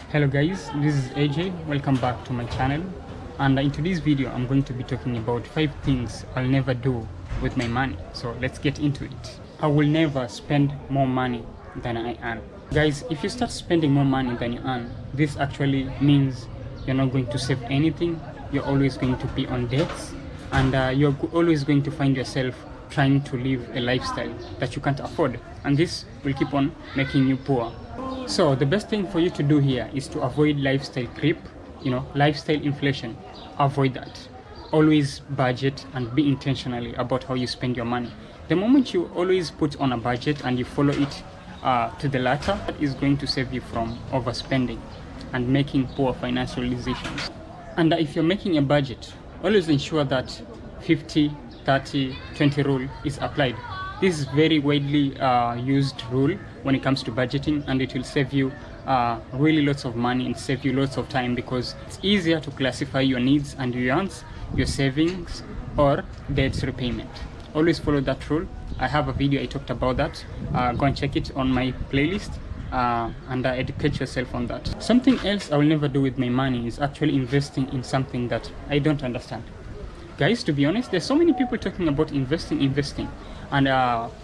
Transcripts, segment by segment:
Hello guys, this is AJ. Welcome back to my channel. And in today's video, I'm going to be talking about 5 things I'll never do with my money. So let's get into it. I will never spend more money than I earn. Guys, if you start spending more money than you earn, this actually means you're not going to save anything. You're always going to be on debts, and you're always going to find yourself trying to live a lifestyle that you can't afford, and this will keep on making you poor. So the best thing for you to do here is to avoid lifestyle creep, lifestyle inflation. Avoid that. Always budget and be intentionally about how you spend your money. The moment you always put on a budget and you follow it to the latter, that is going to save you from overspending and making poor financial decisions. And if you're making a budget, always ensure that 50, 30, 20 rule is applied. This is very widely used rule when it comes to budgeting, and it will save you really lots of money and save you lots of time, because it's easier to classify your needs and your wants, your savings or debt repayment. Always follow that rule. I have a video I talked about that. Go and check it on my playlist and educate yourself on that. Something else I will never do with my money is actually investing in something that I don't understand. Guys, to be honest, there's so many people talking about investing, and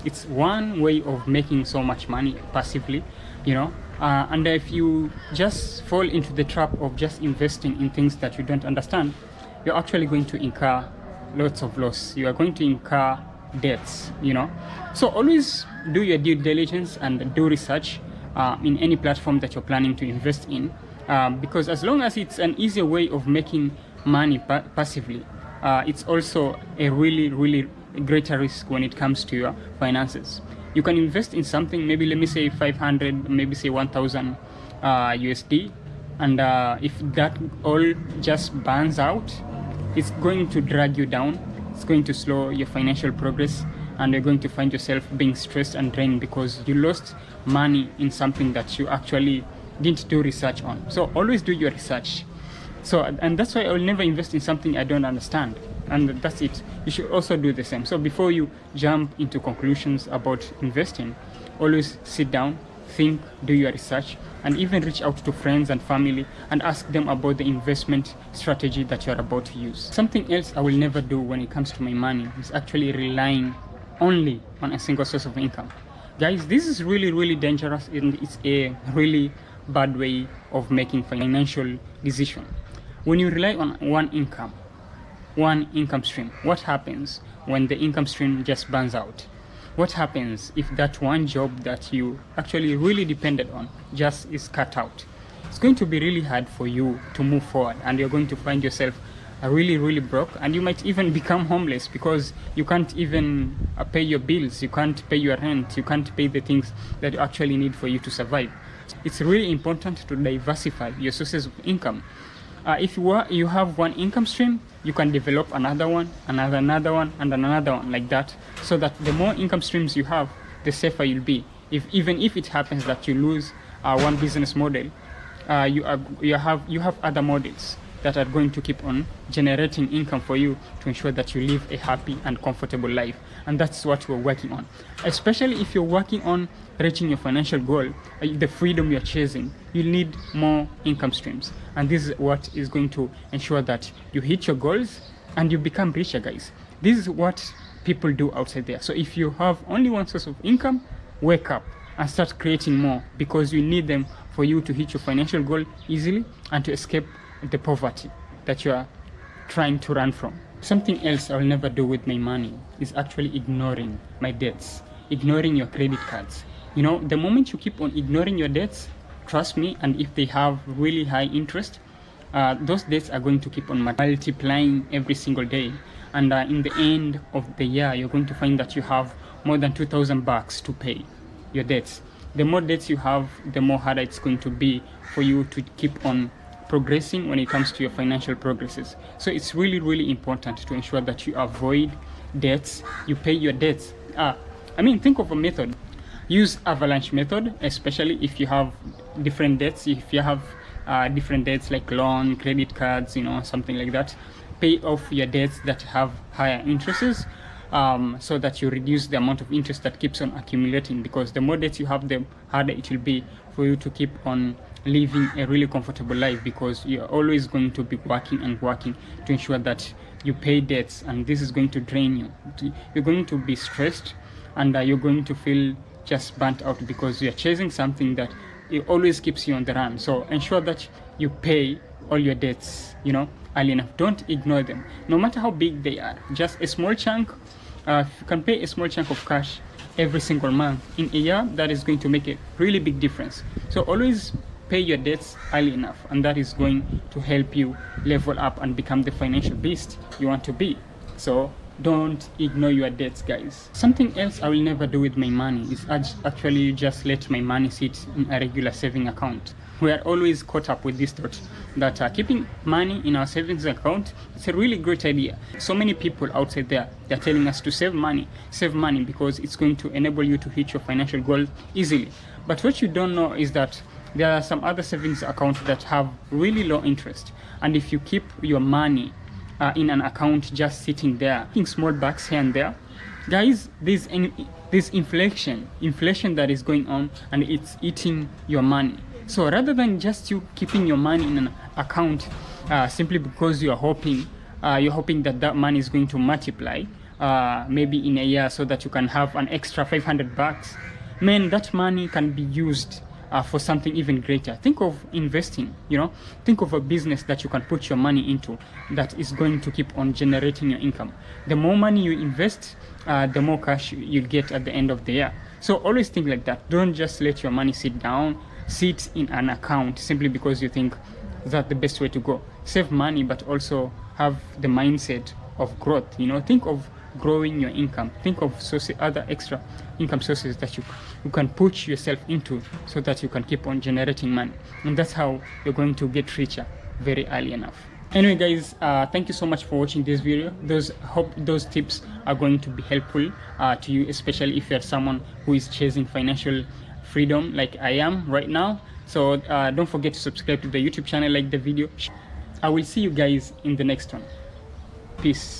it's one way of making so much money passively, and if you just fall into the trap of just investing in things that you don't understand, you're actually going to incur lots of loss. You are going to incur debts, so always do your due diligence and do research in any platform that you're planning to invest in, because as long as it's an easier way of making money passively, it's also a really greater risk when it comes to your finances. You can invest in something, maybe let me say 500, maybe say 1000 USD, and if that all just burns out, it's going to drag you down. It's going to slow your financial progress, and you're going to find yourself being stressed and drained because you lost money in something that you actually didn't do research on. So always do your research. And that's why I will never invest in something I don't understand, and that's it. You should also do the same. So before you jump into conclusions about investing, always sit down, think, do your research, and even reach out to friends and family and ask them about the investment strategy that you're about to use. Something else I will never do when it comes to my money is actually relying only on a single source of income. Guys, this is really dangerous, and it's a really bad way of making financial decision. When you rely on one income stream, what happens when the income stream just burns out? What happens if that one job that you actually really depended on just is cut out? It's going to be really hard for you to move forward, and you're going to find yourself really broke, and you might even become homeless because you can't even pay your bills, you can't pay your rent, you can't pay the things that you actually need for you to survive. It's really important to diversify your sources of income. If you have one income stream, you can develop another one, another one, and another one, like that, so that the more income streams you have, the safer you'll be. Even if it happens that you lose one business model, you have other models that are going to keep on generating income for you to ensure that you live a happy and comfortable life. And that's what we're working on. Especially if you're working on reaching your financial goal, the freedom you're chasing, you'll need more income streams. And this is what is going to ensure that you hit your goals and you become richer, guys. This is what people do outside there. So if you have only one source of income, wake up and start creating more, because you need them for you to hit your financial goal easily and to escape the poverty that you are trying to run from. Something else I'll never do with my money is actually ignoring my debts, ignoring your credit cards. The moment you keep on ignoring your debts, trust me, and if they have really high interest, those debts are going to keep on multiplying every single day. And in the end of the year, you're going to find that you have more than $2,000 to pay your debts. The more debts you have, the more harder it's going to be for you to keep on progressing when it comes to your financial progresses. So it's really important to ensure that you avoid debts, you pay your debts. Think of a method. Use avalanche method, especially if you have different debts. If you have different debts like loan, credit cards, something like that, pay off your debts that have higher interests, so that you reduce the amount of interest that keeps on accumulating, because the more debts you have, the harder it will be for you to keep on living a really comfortable life, because you're always going to be working and working to ensure that you pay debts, and this is going to drain you. You're going to be stressed, and you're going to feel just burnt out because you're chasing something that it always keeps you on the run. So ensure that you pay all your debts, early enough. Don't ignore them, no matter how big they are. Just a small chunk. If you can pay a small chunk of cash every single month in a year, that is going to make a really big difference. So always pay your debts early enough, and that is going to help you level up and become the financial beast you want to be. So don't ignore your debts, guys. Something else I will never do with my money is actually just let my money sit in a regular saving account. We are always caught up with this thought that keeping money in our savings account is a really great idea. So many people outside there, they're telling us to save money because it's going to enable you to hit your financial goals easily. But what you don't know is that there are some other savings accounts that have really low interest, and if you keep your money in an account just sitting there, taking small bucks here and there, guys, there's inflation that is going on, and it's eating your money. So rather than just you keeping your money in an account simply because you're hoping that money is going to multiply maybe in a year, so that you can have an extra $500, man, that money can be used for something even greater. Think of investing, think of a business that you can put your money into that is going to keep on generating your income. The more money you invest, the more cash you'll get at the end of the year. So always think like that. Don't just let your money sit in an account simply because you think that's the best way to go. Save money, but also have the mindset of growth. Think of growing your income. Think of other extra income sources that you can put yourself into, so that you can keep on generating money, and that's how you're going to get richer very early enough. Anyway, guys, thank you so much for watching this video. Hope those tips are going to be helpful to you, especially if you're someone who is chasing financial freedom like I am right now. So don't forget to subscribe to the YouTube channel, like the video. I will see you guys in the next one. Peace.